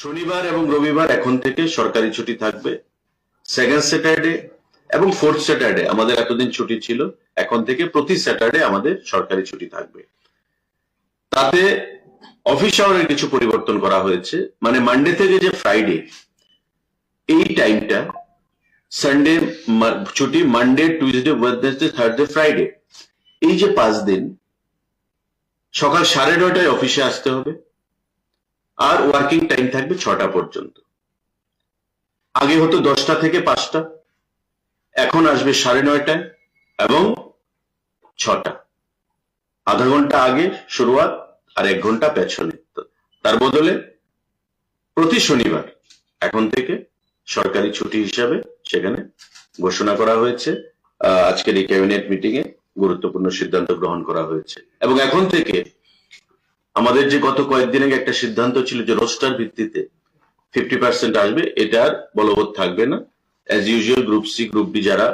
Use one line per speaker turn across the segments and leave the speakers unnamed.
শনিবার এবং রবিবার এখন থেকে সরকারি ছুটি থাকবে। সেকেন্ড স্যাটারডে এবং ফোর্থ স্যাটারডে আমাদের এতদিন ছুটি ছিল, এখন থেকে প্রতি স্যাটারডে আমাদের সরকারি ছুটি থাকবে। তাতে অফিস আওয়ারের কিছু পরিবর্তন করা হয়েছে, মানে মানডে থেকে যে ফ্রাইডে এই টাইমটা, সানডে ছুটি, Monday Tuesday Wednesday Thursday Friday, এই যে 5 দিন সকাল 9:30টায় অফিসে আসতে হবে, আর ওয়ার্কিং টাইম থাকবে 6টা পর্যন্ত। আগে হতো 10টা থেকে 5টা, এখন আসবে 9:30টায় এবং 6টা। আধা ঘন্টা আগে শুরুয়াত আর 1 ঘন্টা পেছনে। তার বদলে প্রতি শনিবার এখন থেকে সরকারি ছুটি হিসাবে সেখানে ঘোষণা করা হয়েছে। আজকের এই ক্যাবিনেট মিটিং এ গুরুত্বপূর্ণ সিদ্ধান্ত গ্রহণ করা হয়েছে। এবং এখন থেকে আমাদের যে গত কয়েকদিন আগে একটা সিদ্ধান্ত ছিল যে রোস্টার ভিত্তিতে 50% আসবে, এটা আর বলবৎ থাকবে না। As usual group C group B যারা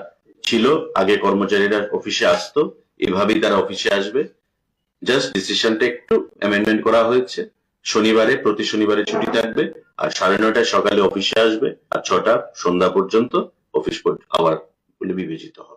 ছিল আগে কর্মচারীরা অফিসে আসতো, এভাবেই তারা অফিসে আসবে। জাস্ট ডিসিশনটা একটু অ্যামেন্ডমেন্ট করা হয়েছে। শনিবারে প্রতি শনিবারে ছুটি থাকবে, আর 9:30টায় সকালে অফিসে আসবে, আর 6টা সন্ধ্যা পর্যন্ত অফিস আওয়ার বলে বিবেচিত হবে।